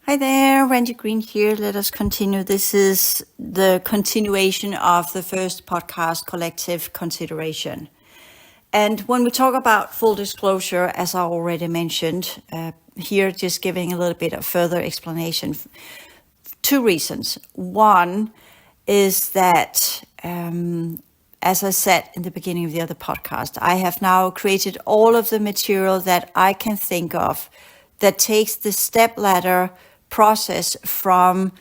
Hi there, Randi Green here. Let us continue. This is the continuation of the first podcast, Collective Consideration. And when we talk about full disclosure, as I already mentioned, here just giving a little bit of further explanation. Two reasons. One is that, as I said in the beginning of the other podcast, I have now created all of the material that I can think of that takes the step ladder process from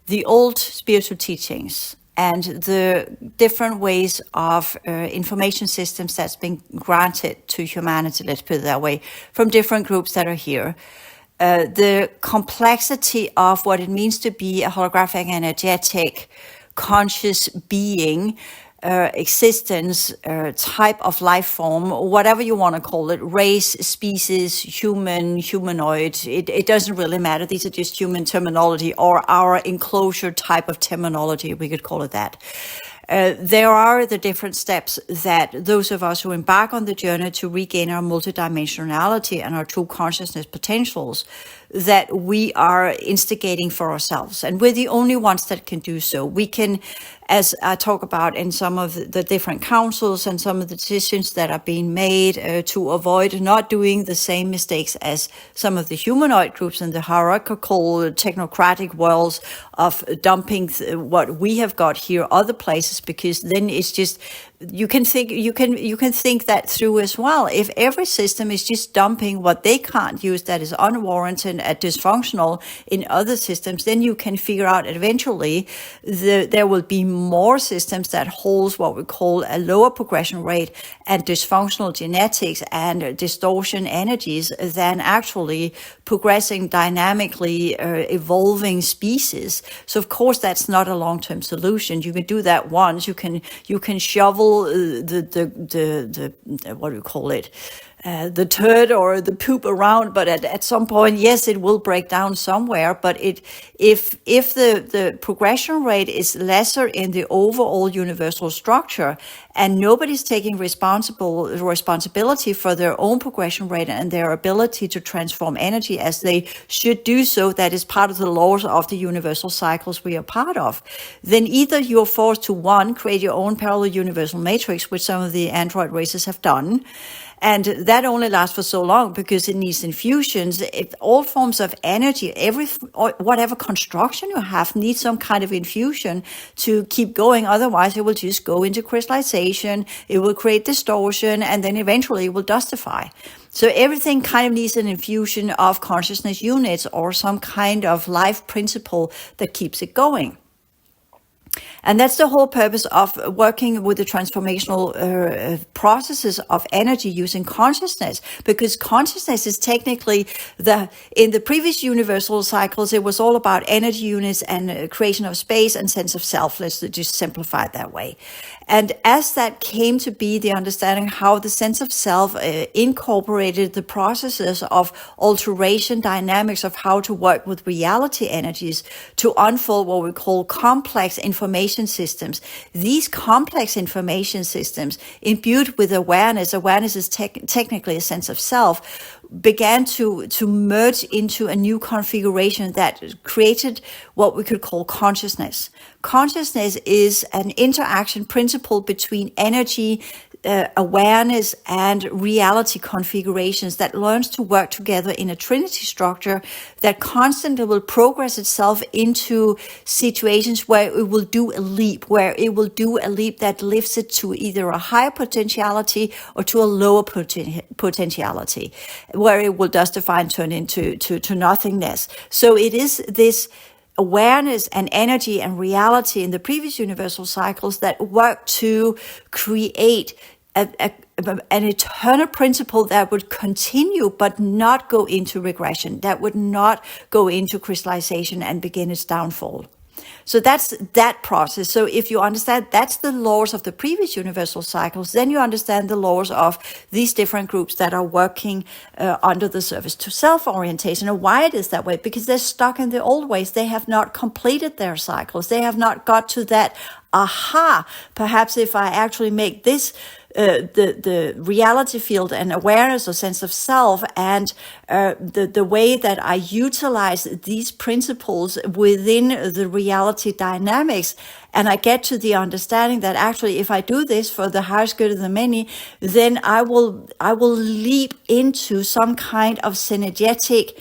the old spiritual teachings and the different ways of information systems that's been granted to humanity, let's put it that way, from different groups that are here. The complexity of what it means to be a holographic, energetic, conscious being, existence, type of life form, whatever you want to call it, race, species, human, humanoid, it doesn't really matter. These are just human terminology, or our enclosure type of terminology, we could call it that. There are the different steps that those of us who embark on the journey to regain our multidimensionality and our true consciousness potentials that we are instigating for ourselves. And we're the only ones that can do so. We can, as I talk about in some of the different councils and some of the decisions that are being made to avoid not doing the same mistakes as some of the humanoid groups in the hierarchical, technocratic worlds of dumping what we have got here other places, because then it's just, you can think that through as well. If every system is just dumping what they can't use that is unwarranted and dysfunctional in other systems, then you can figure out eventually there will be more systems that holds what we call a lower progression rate and dysfunctional genetics and distortion energies than actually progressing dynamically evolving species. So of course that's not a long-term solution. You can do that once. You can shovel the what do you call it? The turd or the poop around, but at some point, yes, it will break down somewhere. But if the progression rate is lesser in the overall universal structure, and nobody's taking responsibility for their own progression rate and their ability to transform energy as they should do so, that is part of the laws of the universal cycles we are part of, then either you're forced to, one, create your own parallel universal matrix, which some of the android races have done. And that only lasts for so long because it needs infusions. All forms of energy, whatever construction you have, needs some kind of infusion to keep going. Otherwise, it will just go into crystallization. It will create distortion, and then eventually it will dustify. So everything kind of needs an infusion of consciousness units or some kind of life principle that keeps it going. And that's the whole purpose of working with the transformational processes of energy using consciousness, because consciousness is technically in the previous universal cycles, it was all about energy units and creation of space and sense of self. Let's just simplify it that way. And as that came to be, the understanding how the sense of self incorporated the processes of alteration dynamics of how to work with reality energies to unfold what we call complex information systems. These complex information systems imbued with awareness is technically a sense of self, began to merge into a new configuration that created what we could call consciousness. Consciousness is an interaction principle between energy, awareness, and reality configurations that learns to work together in a trinity structure that constantly will progress itself into situations where it will do a leap, that lifts it to either a higher potentiality or to a lower potentiality, where it will dustify and turn into nothingness. So it is this awareness and energy and reality in the previous universal cycles that work to create an eternal principle that would continue but not go into regression, that would not go into crystallization and begin its downfall. So that's that process. So if you understand that's the laws of the previous universal cycles, then you understand the laws of these different groups that are working under the surface to self-orientation. And why it is that way? Because they're stuck in the old ways. They have not completed their cycles. They have not got to that aha. Perhaps if I actually make this the reality field and awareness or sense of self, and the way that I utilize these principles within the reality dynamics. And I get to the understanding that actually, if I do this for the highest good of the many, then I will leap into some kind of synergetic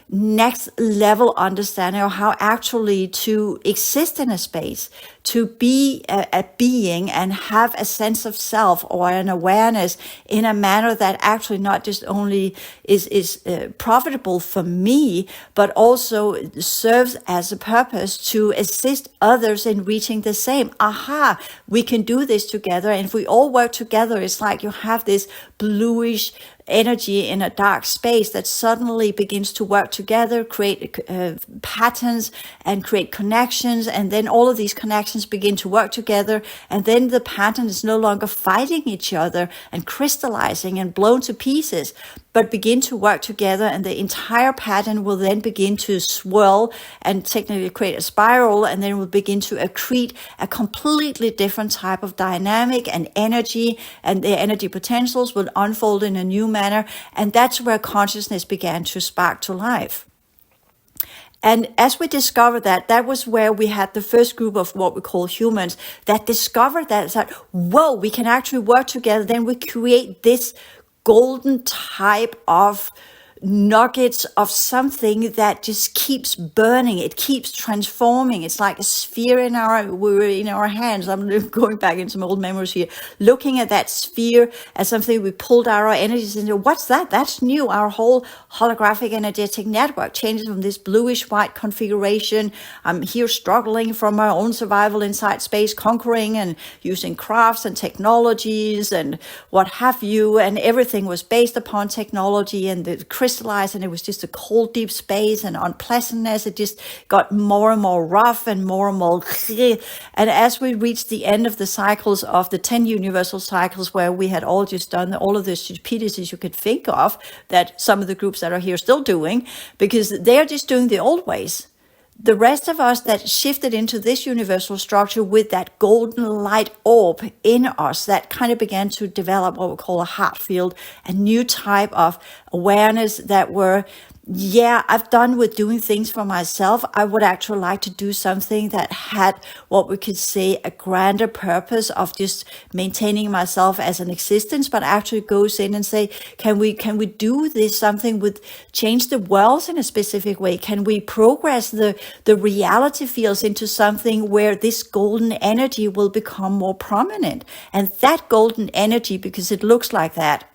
next level understanding of how actually to exist in a space, to be a being and have a sense of self or an awareness in a manner that actually not just only is profitable for me, but also serves as a purpose to assist others in reaching the same. Aha, we can do this together. And if we all work together, it's like you have this bluish energy in a dark space that suddenly begins to work together, create patterns and create connections. And then all of these connections begin to work together. And then the pattern is no longer fighting each other and crystallizing and blown to pieces, but begin to work together. And the entire pattern will then begin to swirl and technically create a spiral. And then will begin to accrete a completely different type of dynamic and energy. And the energy potentials will unfold in a new manner. And that's where consciousness began to spark to life. And as we discovered that was where we had the first group of what we call humans that discovered that it's like, whoa, we can actually work together. Then we create this golden type of nuggets of something that just keeps burning. It keeps transforming. It's like a sphere in our hands. I'm going back into some old memories here, looking at that sphere as something we pulled our energies into. What's that? That's new. Our whole holographic energetic network changes from this bluish white configuration. I'm here struggling from my own survival inside space, conquering and using crafts and technologies and what have you. And everything was based upon technology and the crystallized, and it was just a cold, deep space and unpleasantness. It just got more and more rough and more. And as we reached the end of the cycles of the 10 universal cycles, where we had all just done all of the stupidities you could think of, that some of the groups that are here still doing, because they're just doing the old ways. The rest of us that shifted into this universal structure with that golden light orb in us, that kind of began to develop what we call a heart field, a new type of awareness that were, yeah, I've done with doing things for myself. I would actually like to do something that had what we could say a grander purpose of just maintaining myself as an existence, but actually goes in and say, can we do this something with change the world in a specific way? Can we progress the reality fields into something where this golden energy will become more prominent? And that golden energy, because it looks like that,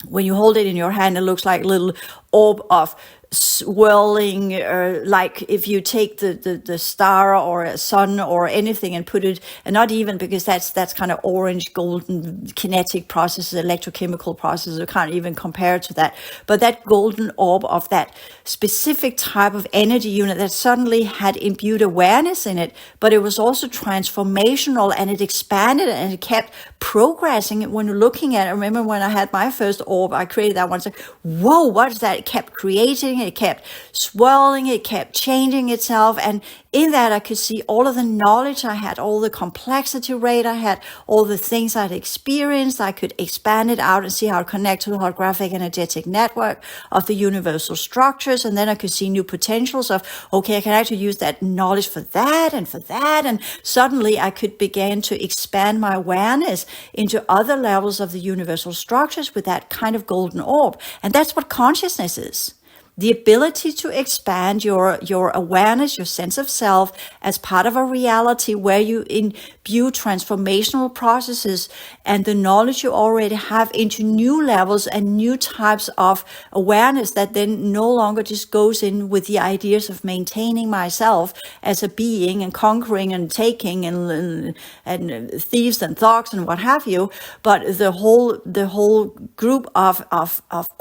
when you hold it in your hand, it looks like a little orb of swirling, like if you take the star or a sun or anything and put it, and not even, because that's kind of orange, golden kinetic processes, electrochemical processes, you can't even compare to that. But that golden orb of that specific type of energy unit that suddenly had imbued awareness in it, but it was also transformational, and it expanded and it kept progressing. When you're looking at it, I remember when I had my first orb, I created that one, so whoa, what is that? It kept creating, it kept swirling, it kept changing itself. And in that, I could see all of the knowledge I had, all the complexity rate I had, all the things I'd experienced. I could expand it out and see how it connects to the holographic energetic network of the universal structures. And then I could see new potentials of, okay, I can actually use that knowledge for that and for that. And suddenly I could begin to expand my awareness into other levels of the universal structures with that kind of golden orb. And that's what consciousness is. The ability to expand your awareness, your sense of self as part of a reality where you imbue transformational processes and the knowledge you already have into new levels and new types of awareness that then no longer just goes in with the ideas of maintaining myself as a being and conquering and taking and thieves and thugs and what have you, but the whole group of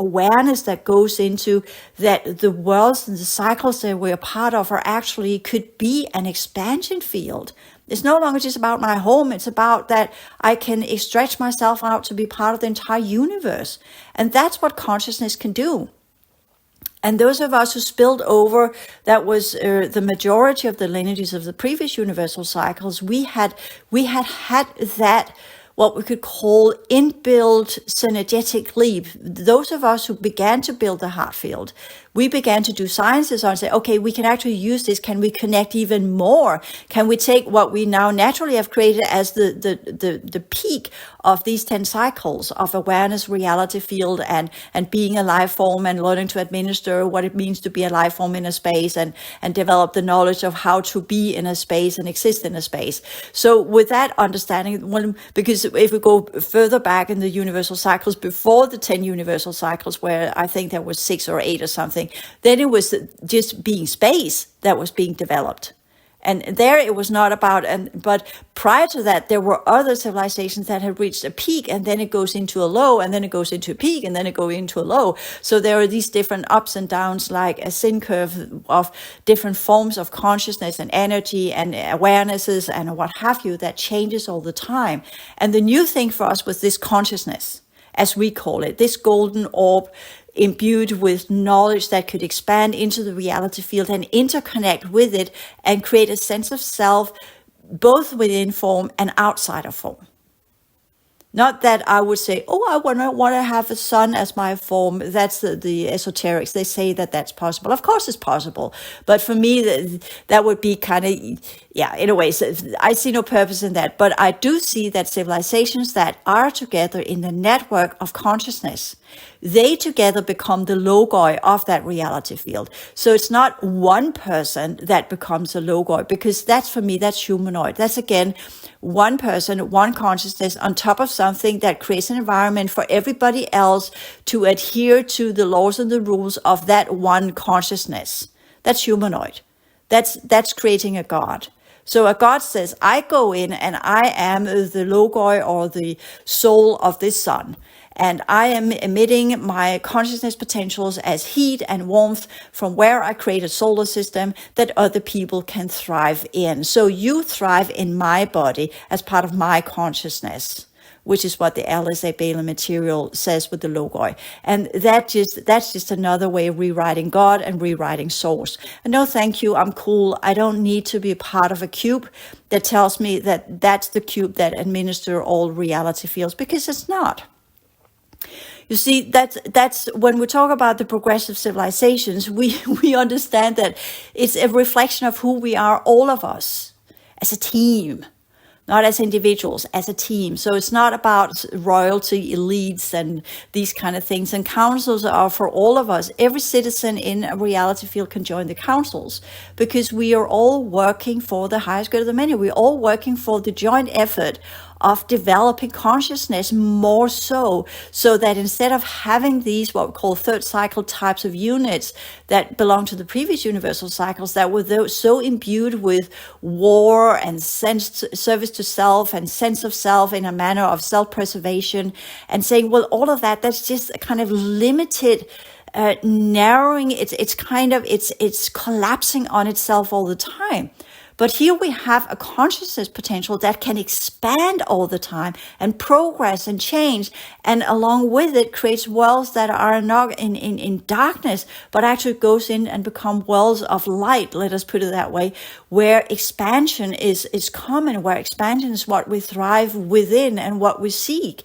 awareness that goes into that the worlds and the cycles that we're part of are actually could be an expansion field. It's no longer just about my home. It's about that I can stretch myself out to be part of the entire universe. And that's what consciousness can do. And those of us who spilled over, that was the majority of the lineages of the previous universal cycles, we had that what we could call inbuilt synergetic leap. Those of us who began to build the heart field, we began to do sciences on and say, okay, we can actually use this. Can we connect even more? Can we take what we now naturally have created as the peak of these 10 cycles of awareness, reality field, and being a life form, and learning to administer what it means to be a life form in a space, and develop the knowledge of how to be in a space and exist in a space. So with that understanding, because if we go further back in the universal cycles, before the 10 universal cycles, where I think there was 6 or 8 or something, then it was just being space that was being developed. And there it was not about, but prior to that, there were other civilizations that had reached a peak, and then it goes into a low, and then it goes into a peak, and then it goes into a low. So there are these different ups and downs, like a sin curve of different forms of consciousness and energy and awarenesses and what have you, that changes all the time. And the new thing for us was this consciousness, as we call it, this golden orb, imbued with knowledge that could expand into the reality field and interconnect with it and create a sense of self, both within form and outside of form. Not that I would say, oh, I want to have a sun as my form. That's the esoterics. They say that that's possible. Of course it's possible. But for me, that would be kind of, in a way, so I see no purpose in that. But I do see that civilizations that are together in the network of consciousness, they together become the logoi of that reality field. So it's not one person that becomes a logoi, because that's, for me, that's humanoid. That's, again, one person, one consciousness on top of something that creates an environment for everybody else to adhere to the laws and the rules of that one consciousness. That's humanoid. That's creating a god. So a god says, I go in and I am the logoi or the soul of this sun. And I am emitting my consciousness potentials as heat and warmth from where I create a solar system that other people can thrive in. So you thrive in my body as part of my consciousness, which is what the LSA Balaam material says with the logoi. And that's just another way of rewriting God and rewriting source. And no, thank you, I'm cool. I don't need to be a part of a cube that tells me that that's the cube that administers all reality fields, because it's not. You see, that's when we talk about the progressive civilizations, we understand that it's a reflection of who we are, all of us, as a team, not as individuals, as a team. So it's not about royalty, elites, and these kind of things. And councils are for all of us. Every citizen in a reality field can join the councils, because we are all working for the highest good of the many. We're all working for the joint effort of developing consciousness more so that instead of having these what we call third cycle types of units that belong to the previous universal cycles that were so imbued with war and service to self and sense of self in a manner of self-preservation, and saying, well, all of that's just a kind of limited narrowing. It's collapsing on itself all the time. But here we have a consciousness potential that can expand all the time and progress and change, and along with it creates worlds that are not in darkness, but actually goes in and become worlds of light, let us put it that way, where expansion is common, where expansion is what we thrive within and what we seek.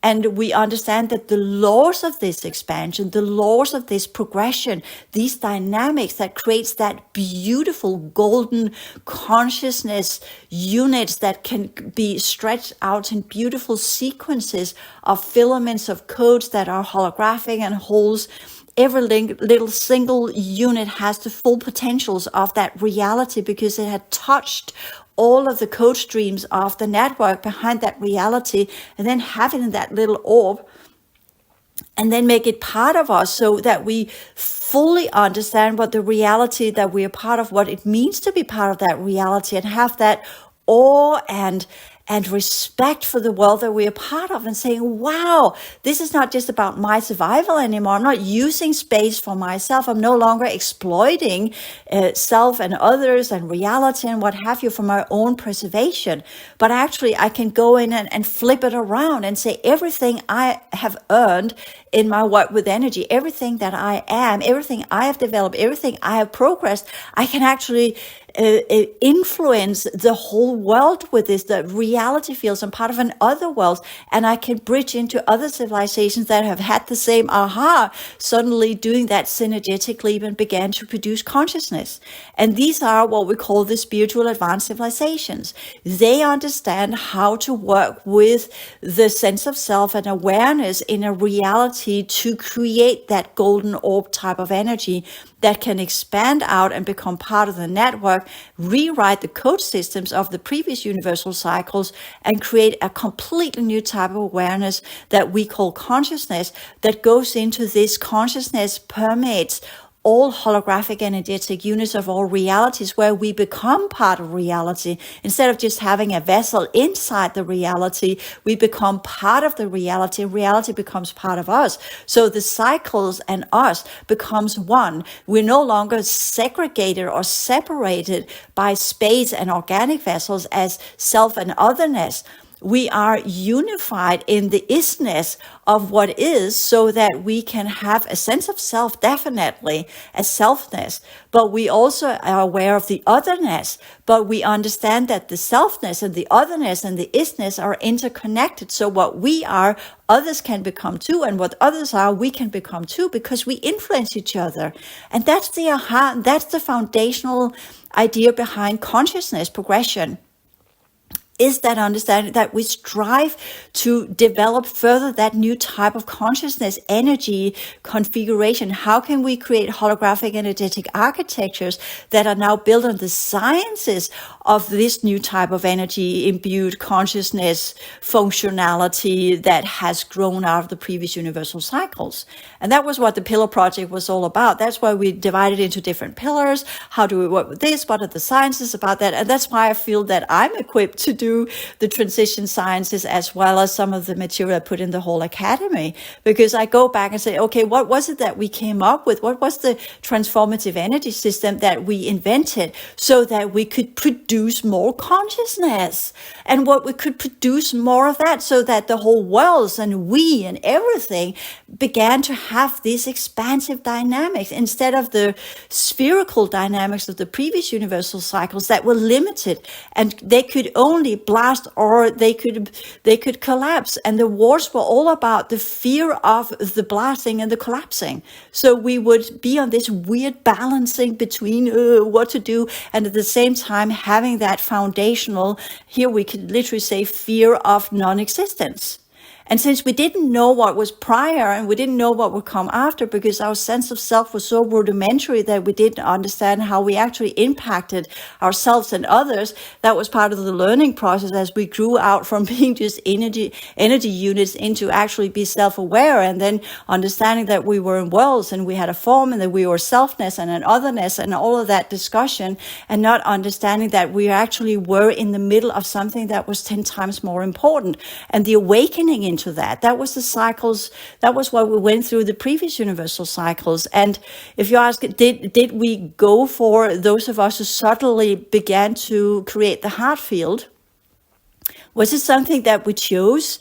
And we understand that the laws of this expansion, the laws of this progression, these dynamics that creates that beautiful golden consciousness units that can be stretched out in beautiful sequences of filaments of codes that are holographic and holds. Every little single unit has the full potentials of that reality, because it had touched all of the code streams of the network behind that reality, and then have it in that little orb, and then make it part of us, so that we fully understand what the reality that we are part of, what it means to be part of that reality, and have that awe and respect for the world that we are part of, and saying, wow, this is not just about my survival anymore. I'm not using space for myself. I'm no longer exploiting self and others and reality and what have you for my own preservation. But actually, I can go in and flip it around and say, everything I have earned in my work with energy, everything that I am, everything I have developed, everything I have progressed, I can actually influence the whole world with this. The reality feels I'm part of an other world, and I can bridge into other civilizations that have had the same aha, suddenly doing that synergetic leap and began to produce consciousness. And these are what we call the spiritual advanced civilizations. They understand how to work with the sense of self and awareness in a reality to create that golden orb type of energy that can expand out and become part of the network, rewrite the code systems of the previous universal cycles, and create a completely new type of awareness that we call consciousness, that goes into this consciousness, permeates all holographic energetic units of all realities, where we become part of reality. Instead of just having a vessel inside the reality, we become part of the reality. Reality becomes part of us. So the cycles and us becomes one. We're no longer segregated or separated by space and organic vessels as self and otherness. We are unified in the isness of what is, so that we can have a sense of self, definitely a selfness, but we also are aware of the otherness, but we understand that the selfness and the otherness and the isness are interconnected. So what we are, others can become too, and what others are, we can become too, because we influence each other. And that's the aha, that's the foundational idea behind consciousness progression. Is that understanding that we strive to develop further that new type of consciousness, energy, configuration. How can we create holographic energetic architectures that are now built on the sciences of this new type of energy, imbued consciousness, functionality that has grown out of the previous universal cycles? And that was what the Pillar Project was all about. That's why we divided into different pillars. How do we work with this? What are the sciences about that? And that's why I feel that I'm equipped to do the transition sciences, as well as some of the material I put in the whole academy, because I go back and say, okay, what was it that we came up with? What was the transformative energy system that we invented so that we could produce more consciousness, and what we could produce more of that, so that the whole world and we and everything began to have these expansive dynamics instead of the spherical dynamics of the previous universal cycles that were limited, and they could only blast or they could collapse. And the wars were all about the fear of the blasting and the collapsing. So we would be on this weird balancing between what to do, and at the same time having that foundational, here we could literally say, fear of non-existence. And since we didn't know what was prior and we didn't know what would come after, because our sense of self was so rudimentary that we didn't understand how we actually impacted ourselves and others, that was part of the learning process as we grew out from being just energy units into actually be self-aware, and then understanding that we were in worlds and we had a form, and that we were selfness and an otherness and all of that discussion, and not understanding that we actually were in the middle of something that was 10 times more important. And the awakening into that was the cycles. That was what we went through the previous universal cycles. And if you ask, did we go for those of us who subtly began to create the heart field? Was it something that we chose?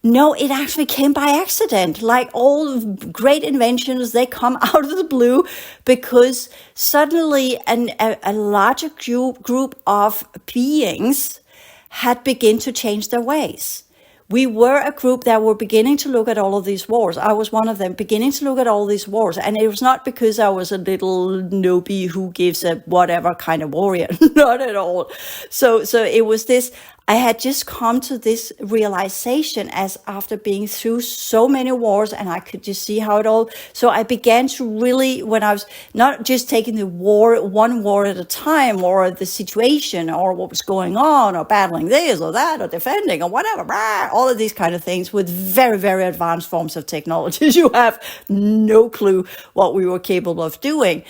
No, it actually came by accident. Like all great inventions, they come out of the blue because suddenly a larger group of beings had begun to change their ways. We were a group that were beginning to look at all of these wars. I was one of them, beginning to look at all these wars. And it was not because I was a little nobby who gives a whatever kind of warrior. Not at all. So it was this, I had just come to this realization as after being through so many wars, and I could just see how it all, so I began to really, when I was not just taking the war, one war at a time, or the situation, or what was going on, or battling this or that, or defending, or whatever, all of these kind of things with very, very advanced forms of technology. You have no clue what we were capable of doing.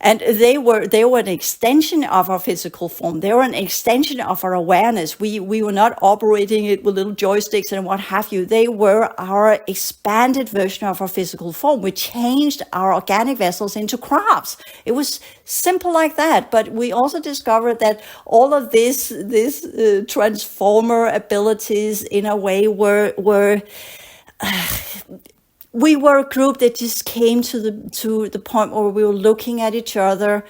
And they were an extension of our physical form. They were an extension of our awareness. We were not operating it with little joysticks and what have you. They were our expanded version of our physical form. We changed our organic vessels into crafts. It was simple like that. But we also discovered that all of this transformer abilities in a way were we were a group that just came to the point where we were looking at each other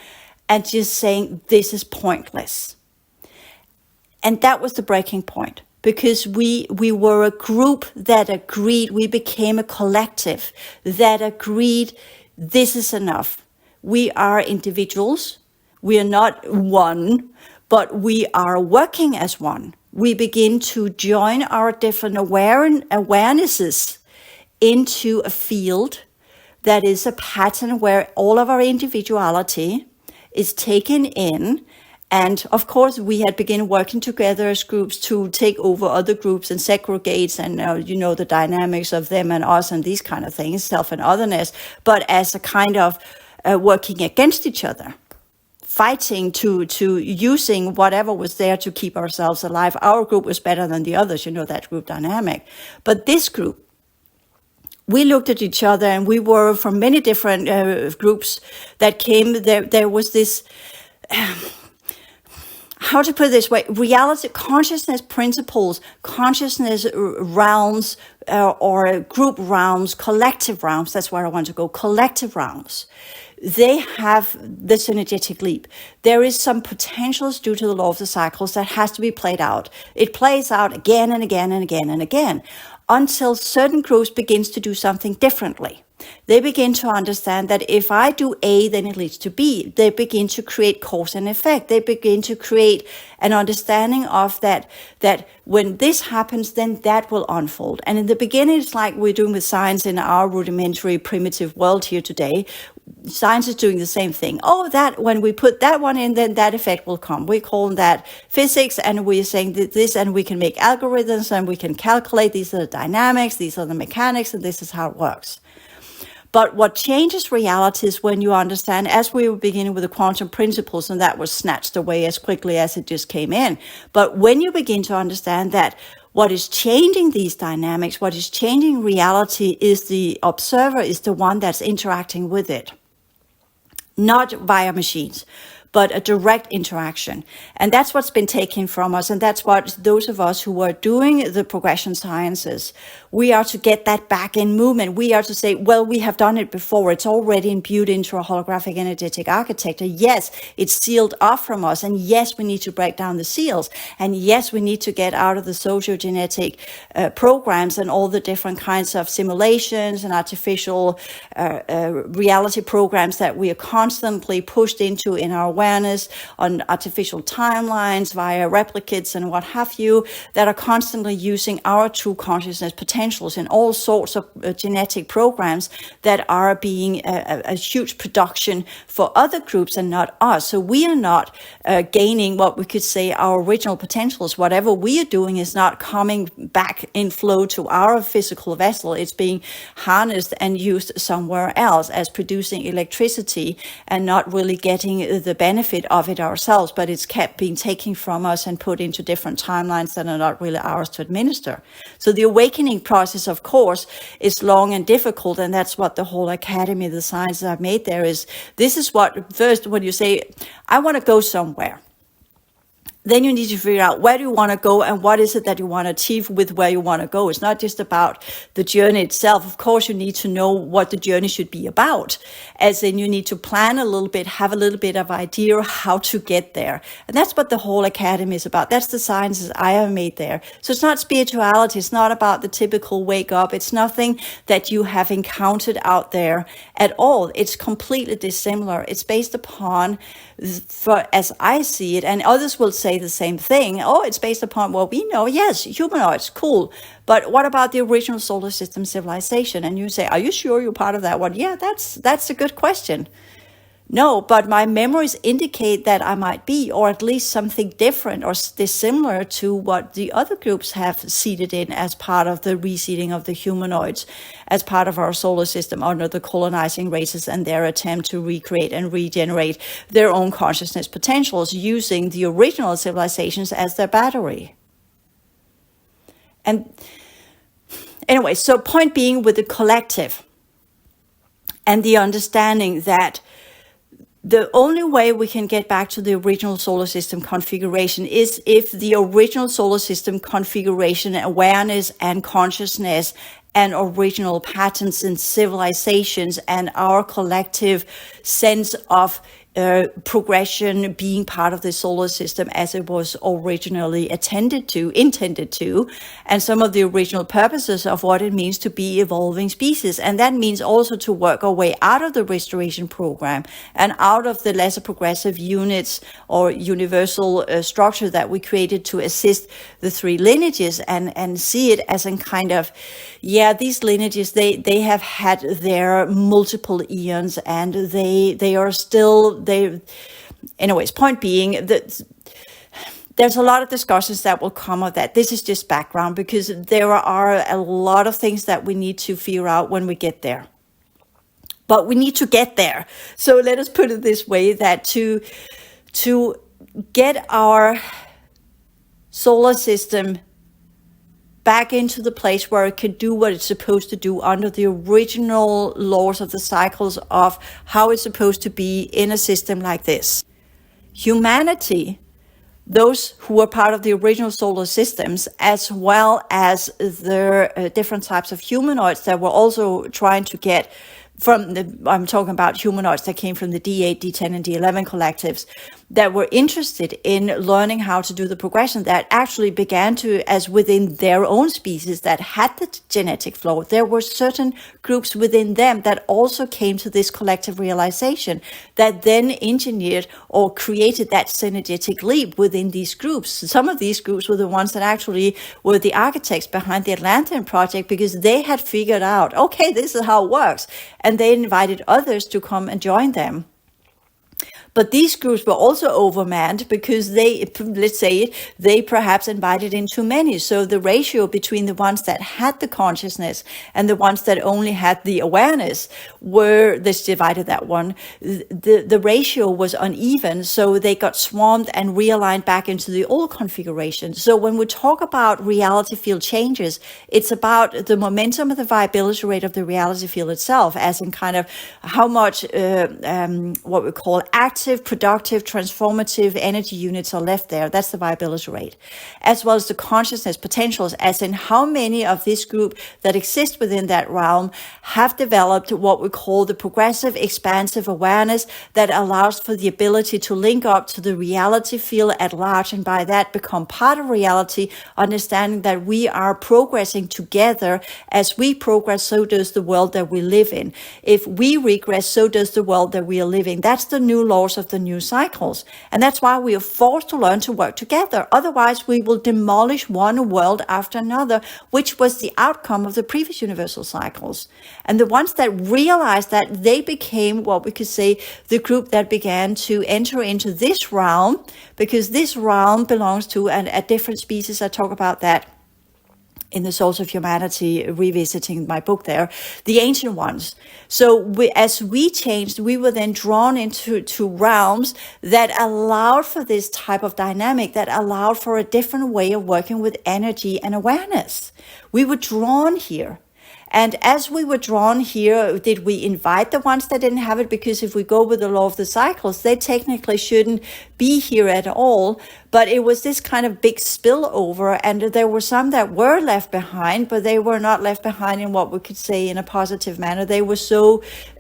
and just saying, this is pointless. And that was the breaking point, because we were a group that agreed, we became a collective that agreed, this is enough. We are individuals, we are not one, but we are working as one. We begin to join our different awarenesses into a field that is a pattern where all of our individuality is taken in. And of course, we had begun working together as groups to take over other groups and segregate and, the dynamics of them and us and these kind of things, self and otherness, but as a kind of working against each other, fighting to using whatever was there to keep ourselves alive. Our group was better than the others, that group dynamic. But this group, we looked at each other, and we were from many different groups that came. There was this, how to put it this way, reality, consciousness principles, consciousness realms, or group realms, collective realms. That's where I want to go, collective realms. They have the synergetic leap. There is some potentials due to the law of the cycles that has to be played out. It plays out again and again and again and again, until certain groups begins to do something differently. They begin to understand that if I do A, then it leads to B. They begin to create cause and effect. They begin to create an understanding of that when this happens, then that will unfold. And in the beginning, it's like we're doing with science in our rudimentary, primitive world here today. Science is doing the same thing. Oh, that when we put that one in, then that effect will come. We call that physics, and we're saying that this, and we can make algorithms, and we can calculate. These are the dynamics, these are the mechanics, and this is how it works. But what changes reality is when you understand, as we were beginning with the quantum principles, and that was snatched away as quickly as it just came in. But when you begin to understand that what is changing these dynamics, what is changing reality, is the observer, is the one that's interacting with it. Not via machines, but a direct interaction. And that's what's been taken from us. And that's what those of us who are doing the progression sciences, we are to get that back in movement. We are to say, well, we have done it before. It's already imbued into a holographic energetic architecture. Yes, it's sealed off from us. And yes, we need to break down the seals. And yes, we need to get out of the sociogenetic programs and all the different kinds of simulations and artificial reality programs that we are constantly pushed into in our awareness, on artificial timelines via replicates and what have you, that are constantly using our true consciousness potentials in all sorts of genetic programs that are being a huge production for other groups and not us. So we are not gaining what we could say our original potentials. Whatever we are doing is not coming back in flow to our physical vessel. It's being harnessed and used somewhere else as producing electricity, and not really getting the benefit of it ourselves, but it's kept being taken from us and put into different timelines that are not really ours to administer. So the awakening process, of course, is long and difficult, and that's what the whole academy, the sciences I've made there is. This is what, first, when you say, I want to go somewhere, then you need to figure out where do you want to go and what is it that you want to achieve with where you want to go. It's not just about the journey itself. Of course, you need to know what the journey should be about, as in you need to plan a little bit, have a little bit of idea how to get there. And that's what the whole academy is about. That's the sciences I have made there. So it's not spirituality. It's not about the typical wake up. It's nothing that you have encountered out there at all. It's completely dissimilar. It's based upon, for as I see it, and others will say the same thing. Oh, it's based upon what we know. Yes, humanoids, cool. But what about the original solar system civilization? And you say, are you sure you're part of that one? Yeah, that's a good question. No, but my memories indicate that I might be, or at least something different or dissimilar to what the other groups have seeded in as part of the reseeding of the humanoids, as part of our solar system under the colonizing races and their attempt to recreate and regenerate their own consciousness potentials using the original civilizations as their battery. And anyway, so point being with the collective and the understanding that the only way we can get back to the original solar system configuration is if the original solar system configuration, awareness and consciousness and original patterns in civilizations and our collective sense of progression being part of the solar system as it was originally intended to, and some of the original purposes of what it means to be evolving species. And that means also to work our way out of the restoration program and out of the lesser progressive units or universal structure that we created to assist the three lineages, and see it as a kind of, these lineages, they have had their multiple eons, and they are still, anyways, point being that there's a lot of discussions that will come of that. This is just background, because there are a lot of things that we need to figure out when we get there. But we need to get there. So let us put it this way, that to get our solar system back into the place where it can do what it's supposed to do under the original laws of the cycles of how it's supposed to be in a system like this. Humanity, those who were part of the original solar systems, as well as the different types of humanoids that were also trying to get from I'm talking about humanoids that came from the D8, D10, and D11 collectives that were interested in learning how to do the progression, that actually began to, as within their own species that had the genetic flow, there were certain groups within them that also came to this collective realization that then engineered or created that synergetic leap within these groups. Some of these groups were the ones that actually were the architects behind the Atlantean project, because they had figured out, okay, this is how it works. And they invited others to come and join them. But these groups were also overmanned because they perhaps invited in too many. So the ratio between the ones that had the consciousness and the ones that only had the awareness this divided that one. The ratio was uneven, so they got swarmed and realigned back into the old configuration. So when we talk about reality field changes, it's about the momentum of the viability rate of the reality field itself, as in kind of how much what we call active, productive, transformative energy units are left there. That's the viability rate, as well as the consciousness potentials, as in how many of this group that exist within that realm have developed what we call the progressive expansive awareness that allows for the ability to link up to the reality field at large, and by that become part of reality, understanding that we are progressing together. As we progress, so does the world that we live in. If we regress, so does the world that we are living. That's the new laws of the new cycles. And that's why we are forced to learn to work together. Otherwise, we will demolish one world after another, which was the outcome of the previous universal cycles. And the ones that realized that, they became what we could say the group that began to enter into this realm, because this realm belongs to a different species. I talk about that in the Souls of Humanity, revisiting my book there, the ancient ones. So as we changed, we were then drawn into realms that allowed for this type of dynamic, that allowed for a different way of working with energy and awareness. We were drawn here. And as we were drawn here, did we invite the ones that didn't have it? Because if we go with the law of the cycles, they technically shouldn't be here at all. But it was this kind of big spillover, and there were some that were left behind, but they were not left behind in what we could say in a positive manner. They were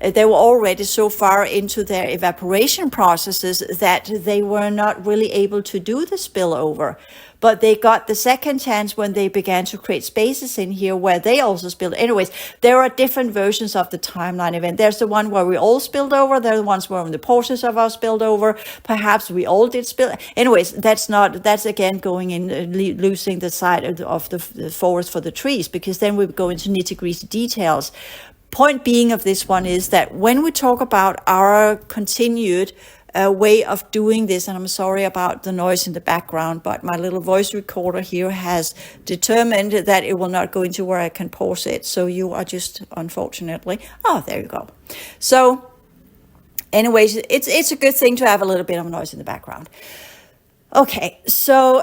already so far into their evaporation processes that they were not really able to do the spillover. But they got the second chance when they began to create spaces in here where they also spilled. Anyways, there are different versions of the timeline event. There's the one where we all spilled over. There are the ones where the portions of us spilled over. Perhaps we all did spill. Anyways, that's again going in, losing the side of the forest for the trees, because then we go into nitty-gritty details. Point being of this one is that when we talk about our continued way of doing this, and I'm sorry about the noise in the background, but my little voice recorder here has determined that it will not go into where I can pause it. So you are just, unfortunately, there you go. So anyways, it's a good thing to have a little bit of noise in the background. Okay, so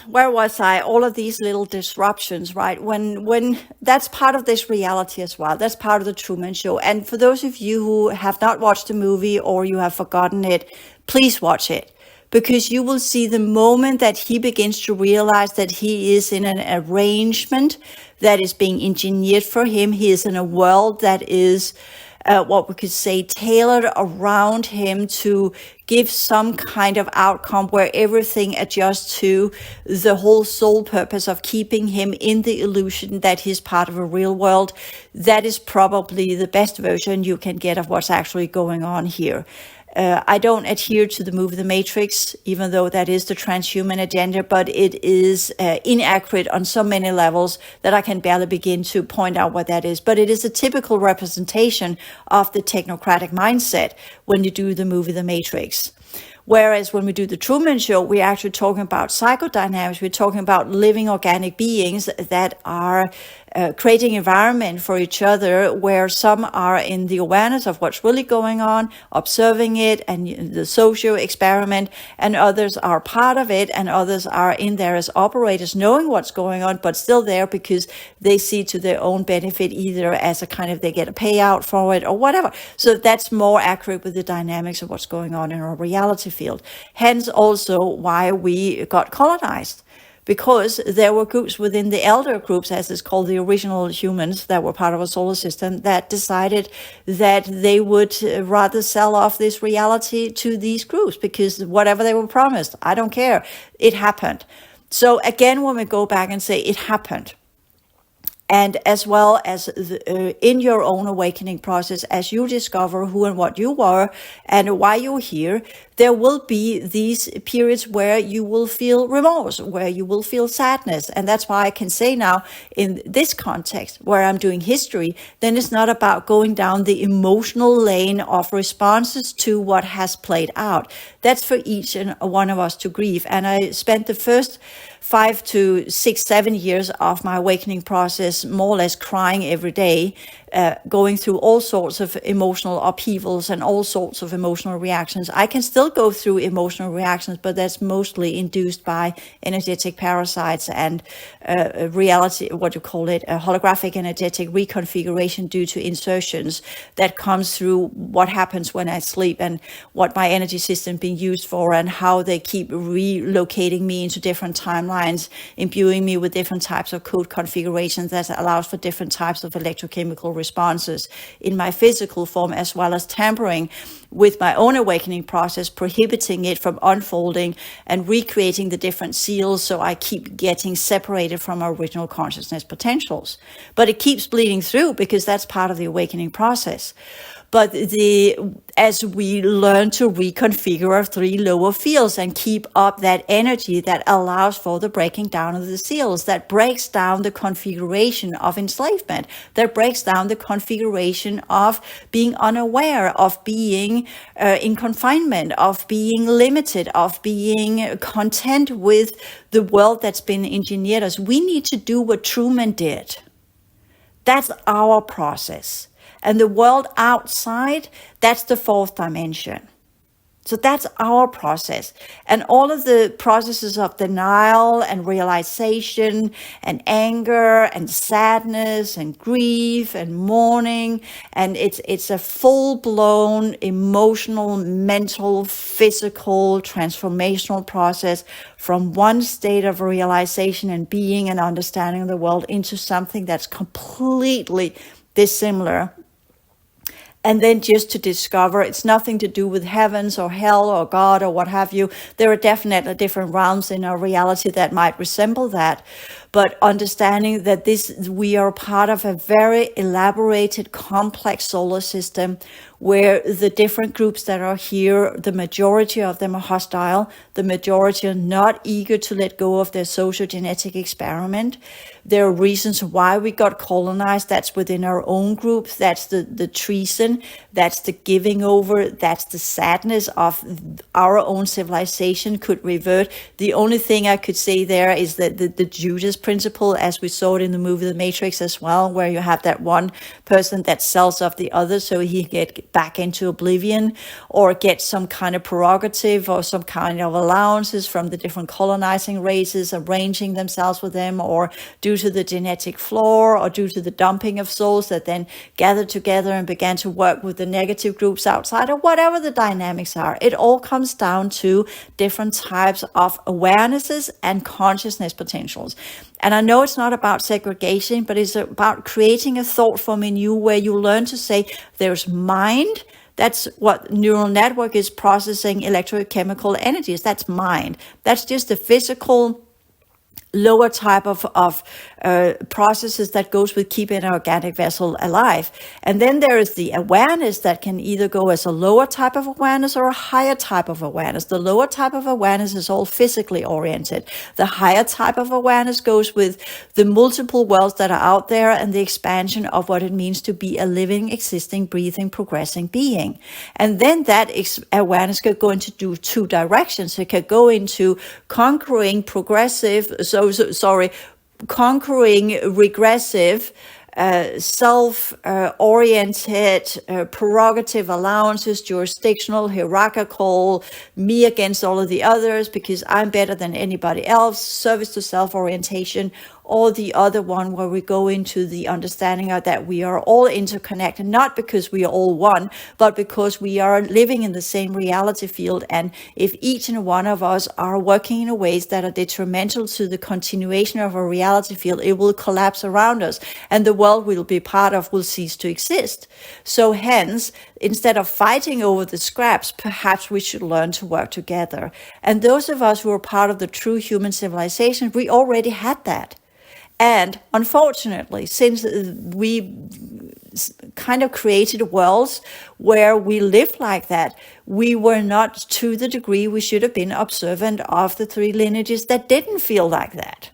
where was I? All of these little disruptions, right? When that's part of this reality as well. That's part of the Truman Show. And for those of you who have not watched the movie or you have forgotten it, please watch it. because you will see the moment that he begins to realize that he is in an arrangement that is being engineered for him. He is in a world that is what we could say tailored around him to give some kind of outcome where everything adjusts to the whole sole purpose of keeping him in the illusion that he's part of a real world. That is probably the best version you can get of what's actually going on here. I don't adhere to the movie The Matrix, even though that is the transhuman agenda, but it is inaccurate on so many levels that I can barely begin to point out what that is. But it is a typical representation of the technocratic mindset when you do the movie The Matrix. Whereas when we do the Truman Show, we're actually talking about psychodynamics. We're talking about living organic beings that are creating environment for each other, where some are in the awareness of what's really going on, observing it and the social experiment, and others are part of it, and others are in there as operators, knowing what's going on, but still there because they see to their own benefit, either as a kind of they get a payout for it or whatever. So that's more accurate with the dynamics of what's going on in our reality field. Hence also why we got colonized. Because there were groups within the elder groups, as it's called, the original humans that were part of a solar system, that decided that they would rather sell off this reality to these groups, because whatever they were promised, I don't care, it happened. So again, when we go back and say it happened, and as well as in your own awakening process, as you discover who and what you were and why you're here, there will be these periods where you will feel remorse, where you will feel sadness. And that's why I can say now, in this context where I'm doing history, then it's not about going down the emotional lane of responses to what has played out. That's for each and one of us to grieve. And I spent the first 5 to 6, 7 years of my awakening process more or less crying every day, going through all sorts of emotional upheavals and all sorts of emotional reactions. I can still go through emotional reactions, but that's mostly induced by energetic parasites and reality, what you call it, a holographic energetic reconfiguration due to insertions that comes through what happens when I sleep and what my energy system being used for, and how they keep relocating me into different timelines, imbuing me with different types of code configurations that allows for different types of electrochemical responses in my physical form, as well as tampering with my own awakening process, prohibiting it from unfolding and recreating the different seals, so I keep getting separated from our original consciousness potentials. But it keeps bleeding through, because that's part of the awakening process. But as we learn to reconfigure our 3 lower fields and keep up that energy that allows for the breaking down of the seals, that breaks down the configuration of enslavement, that breaks down the configuration of being unaware, of being in confinement, of being limited, of being content with the world that's been engineered us. We need to do what Truman did. That's our process. And the world outside, that's the 4th dimension. So that's our process. And all of the processes of denial and realization and anger and sadness and grief and mourning, and it's a full-blown emotional, mental, physical, transformational process from one state of realization and being and understanding of the world into something that's completely dissimilar. And then just to discover it's nothing to do with heavens or hell or God or what have you. There are definitely different realms in our reality that might resemble that. But understanding that we are part of a very elaborated, complex solar system where the different groups that are here, the majority of them are hostile. The majority are not eager to let go of their social genetic experiment. There are reasons why we got colonized. That's within our own group. That's the treason. That's the giving over. That's the sadness of our own civilization could revert. The only thing I could say there is that the Judas principle as we saw it in the movie The Matrix as well, where you have that one person that sells off the other so he get back into oblivion or get some kind of prerogative or some kind of allowances from the different colonizing races arranging themselves with them, or due to the genetic flaw or due to the dumping of souls that then gathered together and began to work with the negative groups outside, or whatever the dynamics are. It all comes down to different types of awarenesses and consciousness potentials. And I know it's not about segregation, but it's about creating a thought form in you where you learn to say there's mind. That's what neural network is, processing electrochemical energies. That's mind. That's just the physical lower type of processes that goes with keeping an organic vessel alive. And then there is the awareness that can either go as a lower type of awareness or a higher type of awareness. The lower type of awareness is all physically oriented. The higher type of awareness goes with the multiple worlds that are out there and the expansion of what it means to be a living, existing, breathing, progressing being. And then that awareness could go into two directions. It could go into conquering progressive, conquering regressive, self-oriented, prerogative allowances, jurisdictional, hierarchical, me against all of the others because I'm better than anybody else, service to self-orientation, or the other one where we go into the understanding of that we are all interconnected, not because we are all one, but because we are living in the same reality field. And if each and one of us are working in ways that are detrimental to the continuation of our reality field, it will collapse around us and the world we'll be part of will cease to exist. So hence, instead of fighting over the scraps, perhaps we should learn to work together. And those of us who are part of the true human civilization, we already had that. And unfortunately, since we kind of created worlds where we lived like that, we were not to the degree we should have been observant of the three lineages that didn't feel like that.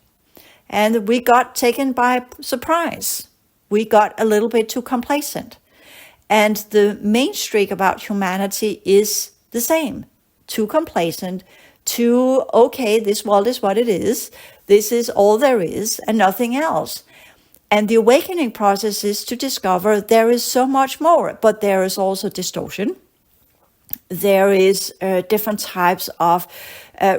And we got taken by surprise. We got a little bit too complacent. And the main streak about humanity is the same. Too complacent, too, okay, this world is what it is. This is all there is and nothing else. And the awakening process is to discover there is so much more, but there is also distortion. There is different types of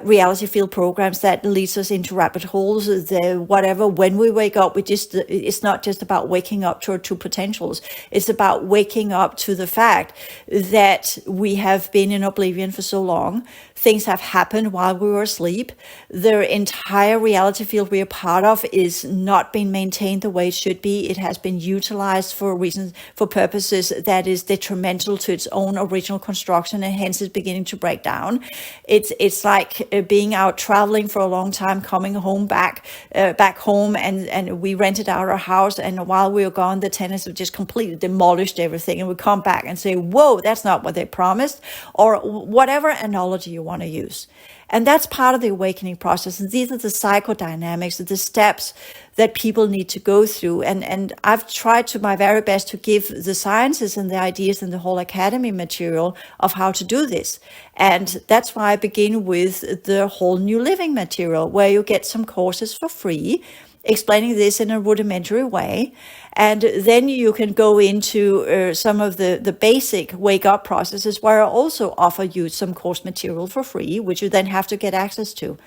reality field programs that leads us into rabbit holes. Whatever, when we wake up, it's not just about waking up to our true potentials. It's about waking up to the fact that we have been in oblivion for so long. Things have happened while we were asleep. The entire reality field we are part of is not being maintained the way it should be. It has been utilized for reasons, for purposes that is detrimental to its own original construction, and hence it's beginning to break down. It's like being out traveling for a long time, coming home back home, and we rented out our house, and while we were gone, the tenants have just completely demolished everything, and we come back and say, whoa, that's not what they promised, or whatever analogy you want to use. And that's part of the awakening process. And these are the psychodynamics, the steps that people need to go through. And I've tried to my very best to give the sciences and the ideas and the whole academy material of how to do this. And that's why I begin with the whole New Living material, where you get some courses for free, explaining this in a rudimentary way. And then you can go into some of the basic wake-up processes, where I also offer you some course material for free, which you then have to get access to.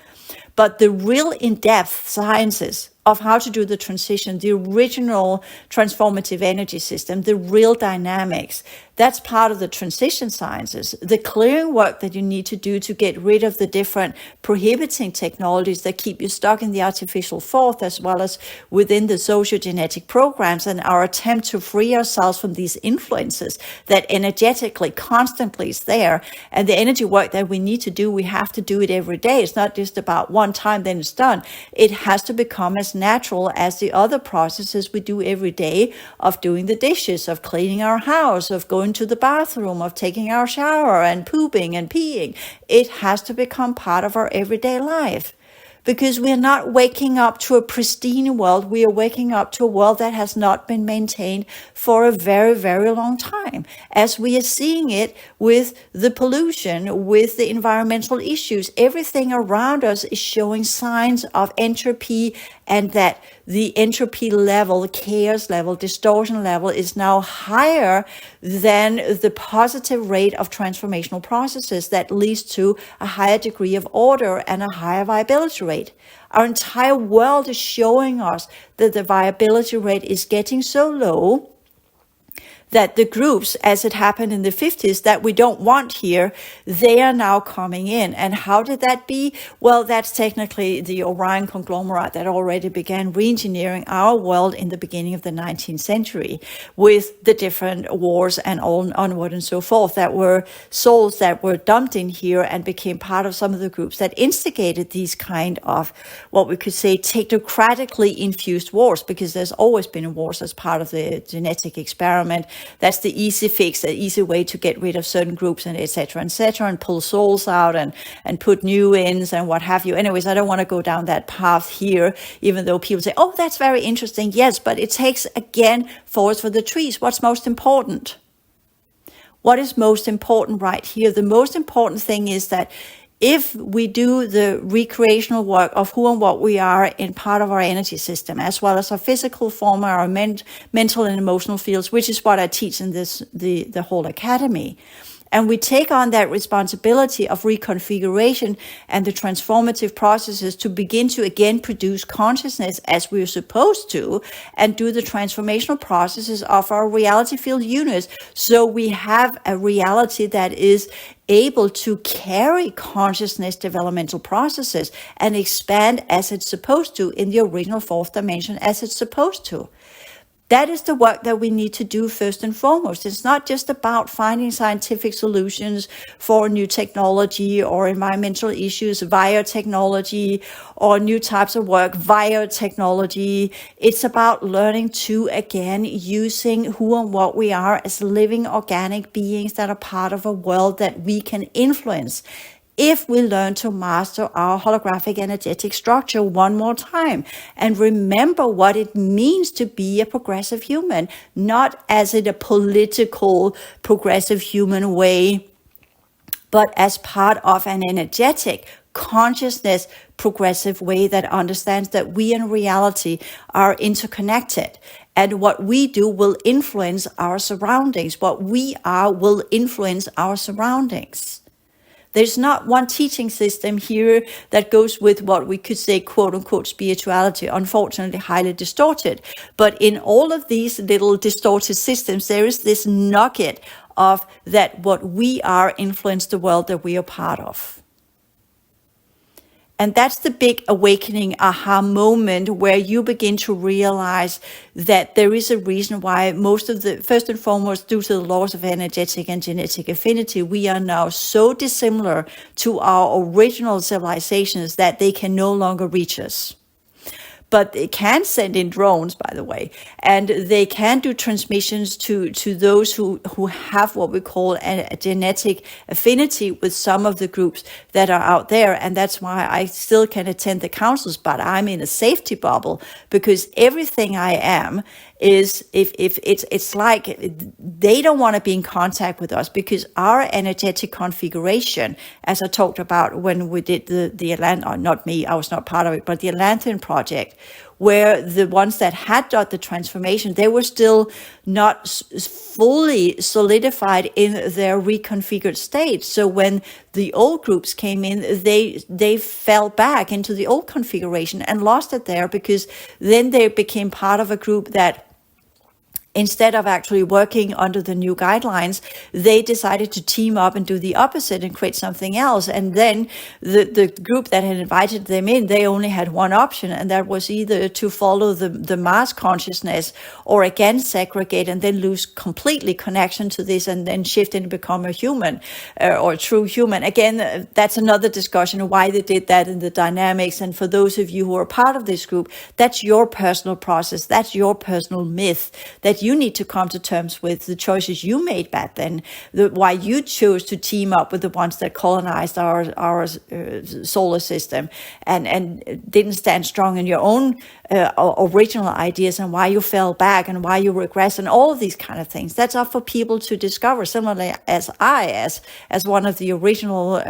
But the real in-depth sciences of how to do the transition, the original transformative energy system, the real dynamics, that's part of the transition sciences. The clearing work that you need to do to get rid of the different prohibiting technologies that keep you stuck in the artificial fourth, as well as within the sociogenetic programs, and our attempt to free ourselves from these influences that energetically constantly is there. And the energy work that we need to do, we have to do it every day. It's not just about one time, then it's done. It has to become as natural as the other processes we do every day of doing the dishes, of cleaning our house, of going to the bathroom, of taking our shower and pooping and peeing. It has to become part of our everyday life. because we're not waking up to a pristine world. We are waking up to a world that has not been maintained for a very, very long time, as we are seeing it with the pollution, with the environmental issues. Everything around us is showing signs of entropy, and that the entropy level, chaos level, distortion level is now higher than the positive rate of transformational processes that leads to a higher degree of order and a higher viability rate. Our entire world is showing us that the viability rate is getting so low that the groups, as it happened in the 50s, that we don't want here, they are now coming in. And how did that be? Well, that's technically the Orion conglomerate that already began re-engineering our world in the beginning of the 19th century, with the different wars and onward and so forth, that were souls that were dumped in here and became part of some of the groups that instigated these kind of, what we could say, technocratically infused wars, because there's always been wars as part of the genetic experiment. That's the easy fix, the easy way to get rid of certain groups, and et cetera, and pull souls out and put new ins and what have you. Anyways, I don't want to go down that path here, even though people say, oh, that's very interesting. Yes, but it takes, again, forest for the trees. What's most important? What is most important right here? The most important thing is that if we do the recreational work of who and what we are in part of our energy system, as well as our physical form, our mental and emotional fields, which is what I teach in the whole academy, and we take on that responsibility of reconfiguration and the transformative processes to begin to again produce consciousness as we're supposed to, and do the transformational processes of our reality field units, so we have a reality that is able to carry consciousness developmental processes and expand as it's supposed to in the original fourth dimension as it's supposed to. That is the work that we need to do first and foremost. It's not just about finding scientific solutions for new technology or environmental issues via technology, or new types of work via technology. It's about learning to, again, using who and what we are as living organic beings that are part of a world that we can influence, if we learn to master our holographic energetic structure one more time and remember what it means to be a progressive human, not as in a political progressive human way, but as part of an energetic consciousness progressive way that understands that we in reality are interconnected. And what we do will influence our surroundings. What we are will influence our surroundings. There's not one teaching system here that goes with what we could say, quote unquote, spirituality, unfortunately highly distorted. But in all of these little distorted systems, there is this nugget of that what we are influence the world that we are part of. And that's the big awakening aha moment, where you begin to realize that there is a reason why most of the, first and foremost, due to the laws of energetic and genetic affinity, we are now so dissimilar to our original civilizations that they can no longer reach us. But they can send in drones, by the way, and they can do transmissions to those who have what we call a genetic affinity with some of the groups that are out there. And that's why I still can attend the councils, but I'm in a safety bubble, because everything I am is, if it's like they don't want to be in contact with us, because our energetic configuration, as I talked about when we did the Atlantean, or not me, I was not part of it, but the Atlantean project, where the ones that had done the transformation, they were still not fully solidified in their reconfigured state. So when the old groups came in, they fell back into the old configuration and lost it there, because then they became part of a group that, instead of actually working under the new guidelines, they decided to team up and do the opposite and create something else. And then the group that had invited them in, they only had one option, and that was either to follow the mass consciousness, or again segregate and then lose completely connection to this, and then shift and become a human or a true human. Again, that's another discussion, why they did that and the dynamics. And for those of you who are part of this group, that's your personal process. That's your personal myth that that you need to come to terms with, the choices you made back then, why you chose to team up with the ones that colonized our solar system, and didn't stand strong in your own original ideas, and why you fell back and why you regressed, and all of these kind of things. That's up for people to discover. Similarly, as one of the original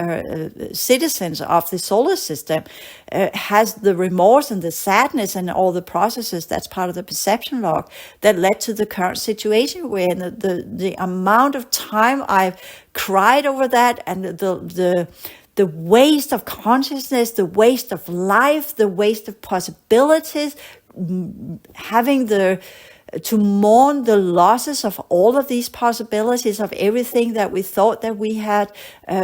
citizens of the solar system, has the remorse and the sadness and all the processes. That's part of the perception log that led to the current situation we're in. The amount of time I've cried over that, and the waste of consciousness, the waste of life, the waste of possibilities, having to mourn the losses of all of these possibilities, of everything that we thought that we had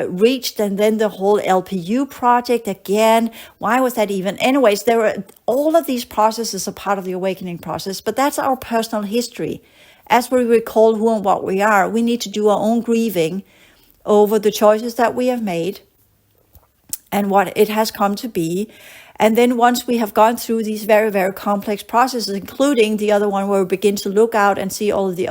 reached. And then the whole LPU project again, why was that even? Anyways, there are all of these processes are part of the awakening process, but that's our personal history. As we recall who and what we are, we need to do our own grieving over the choices that we have made and what it has come to be. And then once we have gone through these very, very complex processes, including the other one where we begin to look out and see all of the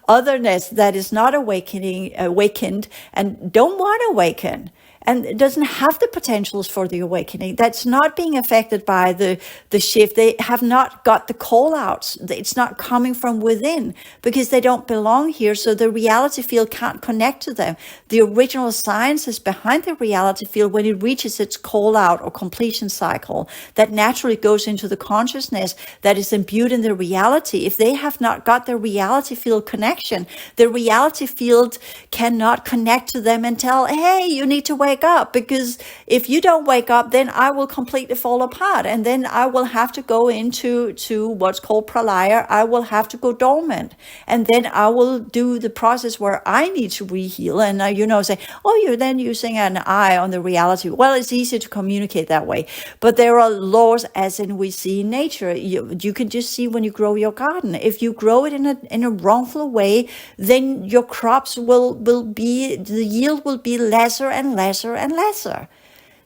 otherness that is not awakened and don't want to awaken, and it doesn't have the potentials for the awakening, that's not being affected by the shift. They have not got the call outs. It's not coming from within because they don't belong here. So the reality field can't connect to them. The original science is behind the reality field when it reaches its call out or completion cycle that naturally goes into the consciousness that is imbued in the reality. If they have not got the reality field connection, the reality field cannot connect to them and tell, hey, you need to wake up, because if you don't wake up, then I will completely fall apart, and then I will have to go into what's called pralaya. I will have to go dormant, and then I will do the process where I need to reheal. And say, oh, you're then using an eye on the reality. Well, it's easy to communicate that way, but there are laws, as in we see in nature. You can just see when you grow your garden. If you grow it in a wrongful way, then your crops will be, the yield will be lesser and lesser and lesser.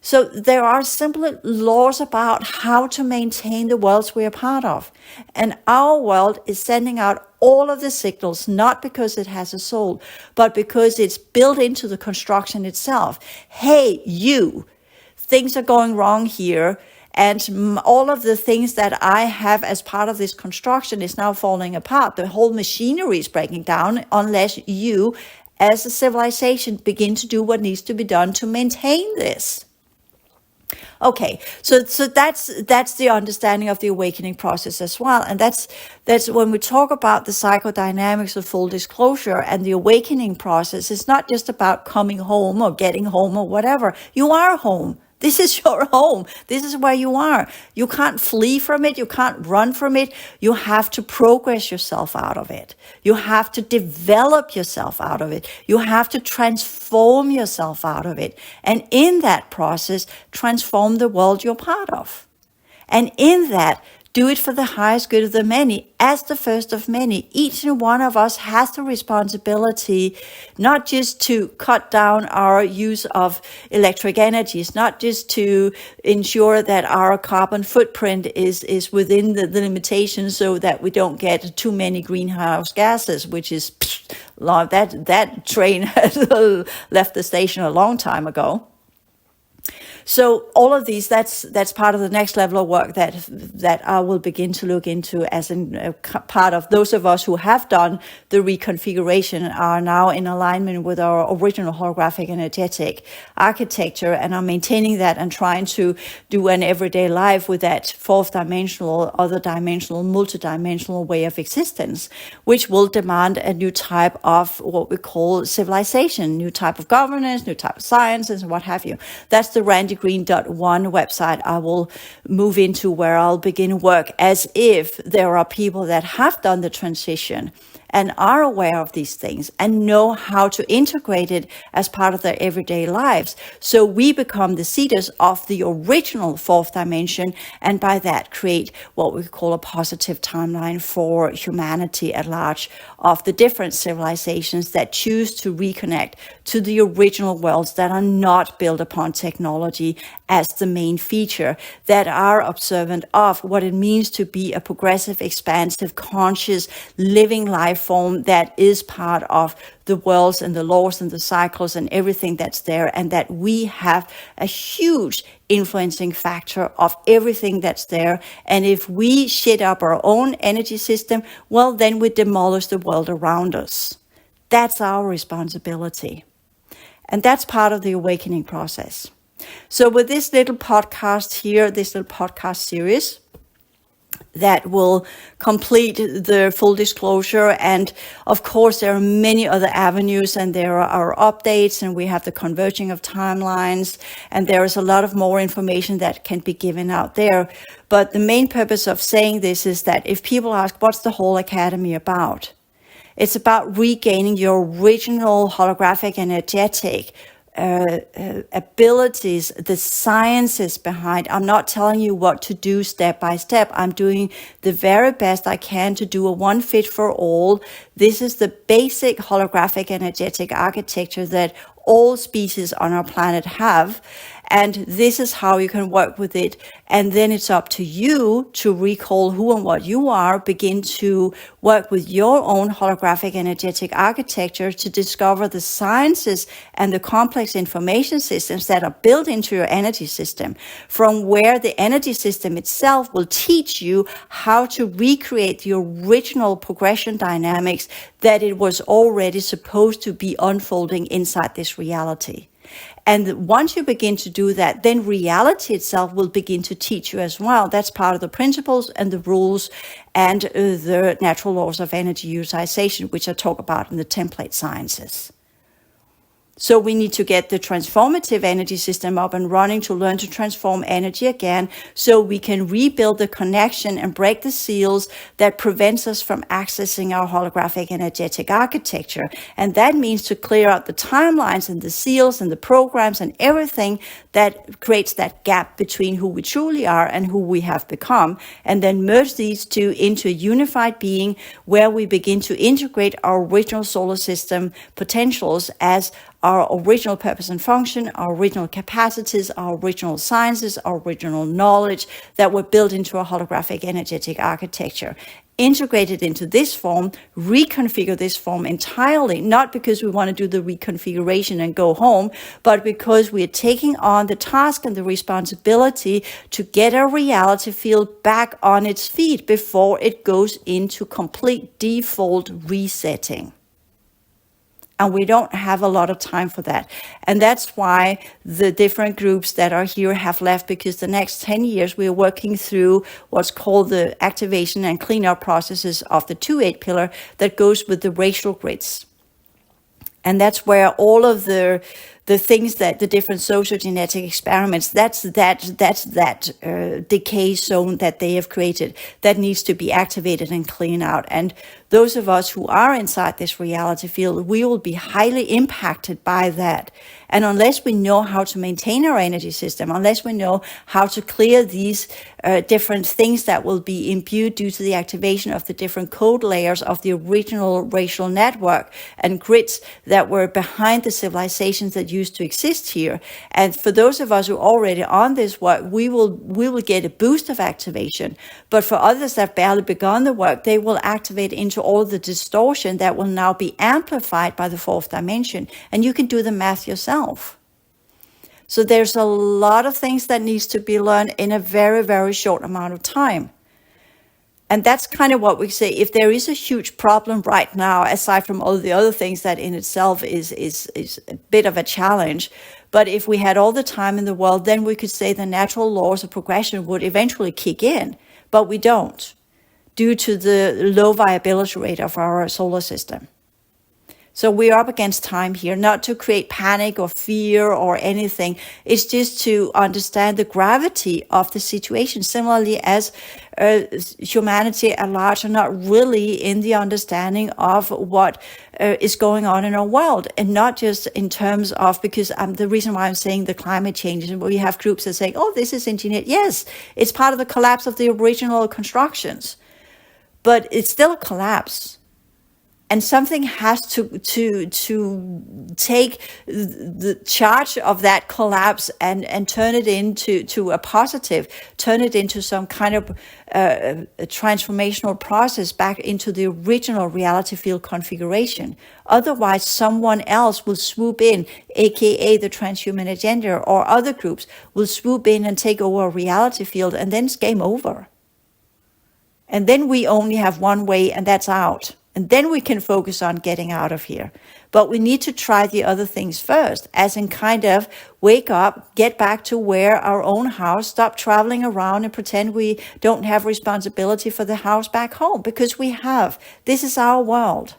So there are simple laws about how to maintain the worlds we are part of. And our world is sending out all of the signals, not because it has a soul, but because it's built into the construction itself. Hey, you, things are going wrong here. And all of the things that I have as part of this construction is now falling apart. The whole machinery is breaking down unless you, as a civilization, begin to do what needs to be done to maintain this. Okay, so that's the understanding of the awakening process as well. And that's when we talk about the psychodynamics of full disclosure and the awakening process, it's not just about coming home or getting home or whatever. You are home. This is your home. This is where you are. You can't flee from it. You can't run from it. You have to progress yourself out of it. You have to develop yourself out of it. You have to transform yourself out of it. And in that process, transform the world you're part of. And in that, do it for the highest good of the many, as the first of many. Each and one of us has the responsibility not just to cut down our use of electric energies, not just to ensure that our carbon footprint is within the limitations so that we don't get too many greenhouse gases, which is that train has left the station a long time ago. So all of these, that's part of the next level of work that I will begin to look into as in part of those of us who have done the reconfiguration are now in alignment with our original holographic energetic architecture and are maintaining that and trying to do an everyday life with that fourth dimensional, other dimensional, multidimensional way of existence, which will demand a new type of what we call civilization, new type of governance, new type of sciences, and what have you. That's the Randi Green.1 website I will move into, where I'll begin work as if there are people that have done the transition and are aware of these things and know how to integrate it as part of their everyday lives. So we become the seeders of the original fourth dimension, and by that create what we call a positive timeline for humanity at large, of the different civilizations that choose to reconnect to the original worlds that are not built upon technology as the main feature, that are observant of what it means to be a progressive, expansive, conscious, living life form that is part of the worlds and the laws and the cycles and everything that's there, and that we have a huge influencing factor of everything that's there. And if we shit up our own energy system, well, then we demolish the world around us. That's our responsibility. And that's part of the awakening process. So with this little podcast here, this little podcast series, that will complete the full disclosure. And of course, there are many other avenues, and there are updates, and we have the converging of timelines, and there is a lot of more information that can be given out there. But the main purpose of saying this is that if people ask, what's the whole academy about? It's about regaining your original holographic energetic abilities, the sciences behind. I'm not telling you what to do step by step. I'm doing the very best I can to do a one fit for all. This is the basic holographic energetic architecture that all species on our planet have. And this is how you can work with it. And then it's up to you to recall who and what you are, begin to work with your own holographic energetic architecture to discover the sciences and the complex information systems that are built into your energy system, from where the energy system itself will teach you how to recreate the original progression dynamics that it was already supposed to be unfolding inside this reality. And once you begin to do that, then reality itself will begin to teach you as well. That's part of the principles and the rules and the natural laws of energy utilization, which I talk about in the template sciences. So we need to get the transformative energy system up and running to learn to transform energy again, so we can rebuild the connection and break the seals that prevents us from accessing our holographic energetic architecture. And that means to clear out the timelines and the seals and the programs and everything that creates that gap between who we truly are and who we have become, and then merge these two into a unified being where we begin to integrate our original solar system potentials as our original purpose and function, our original capacities, our original sciences, our original knowledge that were built into a holographic energetic architecture. Integrated into this form, reconfigure this form entirely, not because we want to do the reconfiguration and go home, but because we are taking on the task and the responsibility to get our reality field back on its feet before it goes into complete default resetting. And we don't have a lot of time for that. And that's why the different groups that are here have left, because the next 10 years we are working through what's called the activation and cleanup processes of the 2-8 pillar that goes with the racial grids. And that's where all of the things that the different sociogenetic experiments, that's that decay zone that they have created that needs to be activated and cleaned out. And those of us who are inside this reality field, we will be highly impacted by that. And unless we know how to maintain our energy system, unless we know how to clear these different things that will be imbued due to the activation of the different code layers of the original racial network and grids that were behind the civilizations that used to exist here. And for those of us who are already on this work, we will get a boost of activation. But for others that barely begun the work, they will activate into all the distortion that will now be amplified by the fourth dimension. And you can do the math yourself. So there's a lot of things that needs to be learned in a very, very short amount of time. And that's kind of what we say. If there is a huge problem right now, aside from all the other things that in itself is a bit of a challenge, but if we had all the time in the world, then we could say the natural laws of progression would eventually kick in, but we don't, due to the low viability rate of our solar system. So we're up against time here, not to create panic or fear or anything. It's just to understand the gravity of the situation. Similarly, as humanity at large are not really in the understanding of what is going on in our world, and not just in terms of, because the reason why I'm saying the climate change, and we have groups that say, oh, this is engineered. Yes, it's part of the collapse of the original constructions, but it's still a collapse. And something has to take the charge of that collapse and turn it into a positive, turn it into some kind of a transformational process back into the original reality field configuration. Otherwise, someone else will swoop in, aka the transhuman agenda, or other groups will swoop in and take over a reality field, and then it's game over. And then we only have one way, and that's out. And then we can focus on getting out of here. But we need to try the other things first, as in kind of wake up, get back to where our own house, stop traveling around and pretend we don't have responsibility for the house back home, because we have. This is our world.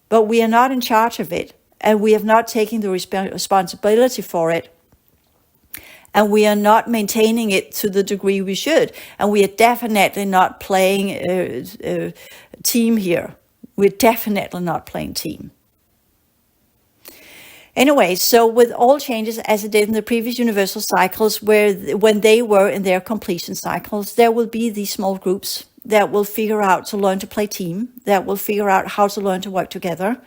But we are not in charge of it, and we have not taken the responsibility for it. And we are not maintaining it to the degree we should. And we are definitely not playing team here. We're definitely not playing team. Anyway, so with all changes, as it did in the previous universal cycles, when they were in their completion cycles, there will be these small groups that will figure out to learn to play team, that will figure out how to learn to work together.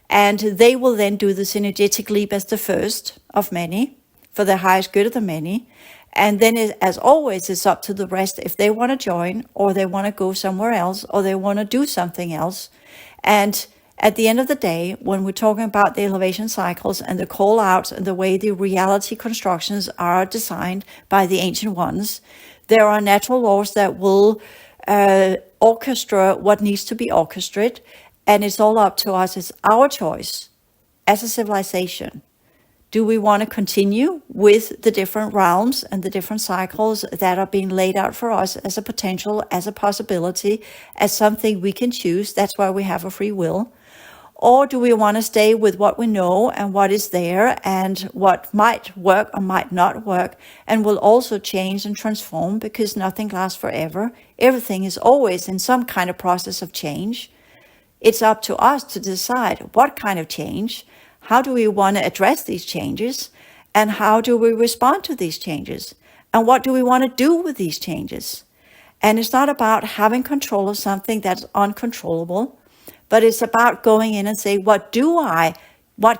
And they will then do the synergetic leap as the first of many, for the highest good of the many. And then, as always, it's up to the rest if they want to join, or they want to go somewhere else, or they want to do something else. And at the end of the day, when we're talking about the elevation cycles and the call outs and the way the reality constructions are designed by the ancient ones, there are natural laws that will orchestrate what needs to be orchestrated. And it's all up to us. It's our choice as a civilization. Do we want to continue with the different realms and the different cycles that are being laid out for us as a potential, as a possibility, as something we can choose? That's why we have a free will. Or do we want to stay with what we know and what is there and what might work or might not work, and will also change and transform, because nothing lasts forever. Everything is always in some kind of process of change. It's up to us to decide what kind of change. How do we want to address these changes? And how do we respond to these changes? And what do we want to do with these changes? And it's not about having control of something that's uncontrollable, but it's about going in and saying, what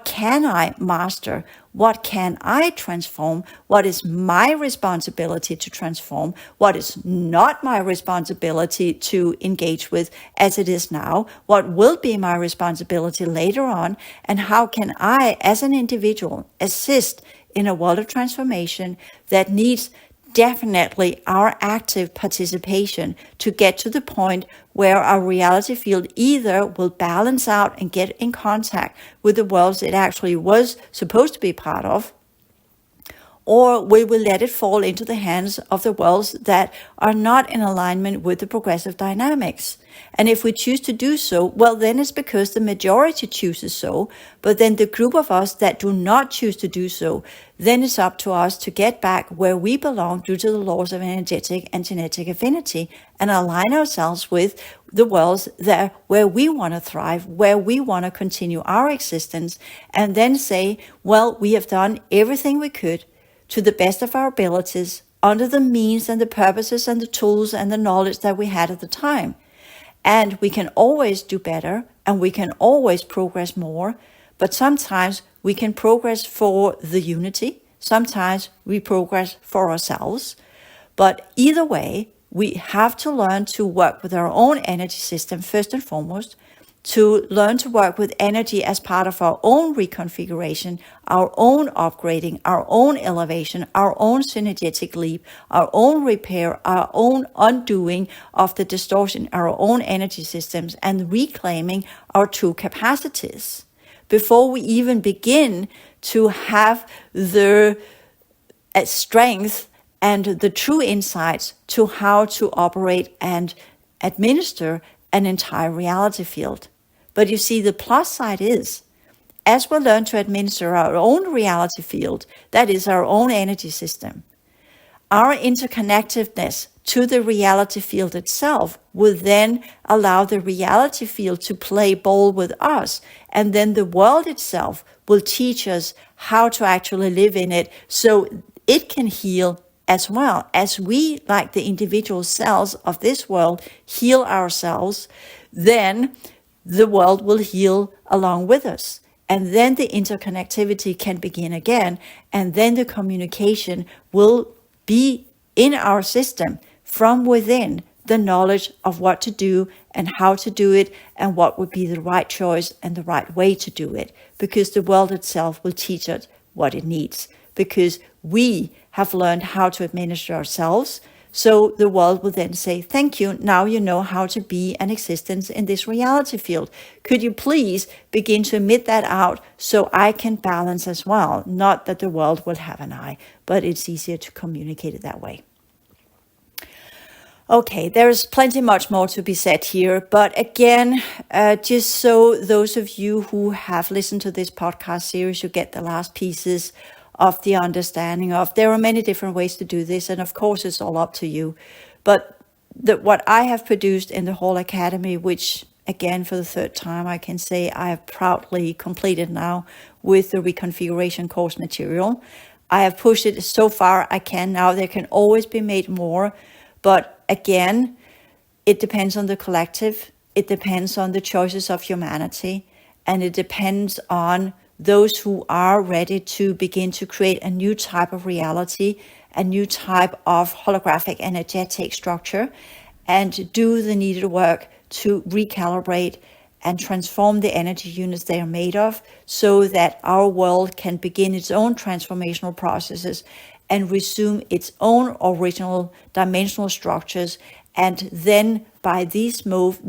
can I master? What can I transform? What is my responsibility to transform? What is not my responsibility to engage with as it is now? What will be my responsibility later on? And how can I, as an individual, assist in a world of transformation that needs definitely our active participation to get to the point where our reality field either will balance out and get in contact with the worlds it actually was supposed to be part of, or we will let it fall into the hands of the worlds that are not in alignment with the progressive dynamics. And if we choose to do so, well, then it's because the majority chooses so. But then the group of us that do not choose to do so, then it's up to us to get back where we belong due to the laws of energetic and genetic affinity, and align ourselves with the worlds where we want to thrive, where we want to continue our existence, and then say, well, we have done everything we could to the best of our abilities, under the means and the purposes and the tools and the knowledge that we had at the time. And we can always do better, and we can always progress more, but sometimes we can progress for the unity, sometimes we progress for ourselves. But either way, we have to learn to work with our own energy system first and foremost, to learn to work with energy as part of our own reconfiguration, our own upgrading, our own elevation, our own synergetic leap, our own repair, our own undoing of the distortion, our own energy systems, and reclaiming our true capacities before we even begin to have the strength and the true insights to how to operate and administer an entire reality field. But you see, the plus side is, as we learn to administer our own reality field, that is our own energy system, our interconnectedness to the reality field itself will then allow the reality field to play ball with us. And then the world itself will teach us how to actually live in it so it can heal as well. As we, like the individual cells of this world, heal ourselves, then the world will heal along with us. And then the interconnectivity can begin again. And then the communication will be in our system from within, the knowledge of what to do and how to do it and what would be the right choice and the right way to do it, because the world itself will teach us what it needs, because we have learned how to administer ourselves. So the world will then say, thank you, now you know how to be an existence in this reality field. Could you please begin to emit that out so I can balance as well? Not that the world will have an eye, but it's easier to communicate it that way. Okay, there's plenty much more to be said here, but again, just so those of you who have listened to this podcast series, you get the last pieces of the understanding of, there are many different ways to do this, and of course it's all up to you. But what I have produced in the whole academy, which again for the third time I can say I have proudly completed now with the reconfiguration course material, I have pushed it so far I can now. There can always be made more, but again, it depends on the collective, it depends on the choices of humanity, and it depends on those who are ready to begin to create a new type of reality, a new type of holographic energetic structure, and do the needed work to recalibrate and transform the energy units they are made of, so that our world can begin its own transformational processes and resume its own original dimensional structures. And then by these moves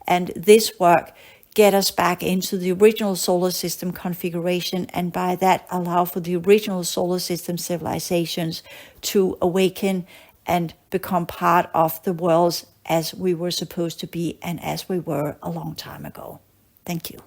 and this work, get us back into the original solar system configuration, and by that allow for the original solar system civilizations to awaken and become part of the worlds as we were supposed to be and as we were a long time ago. Thank you.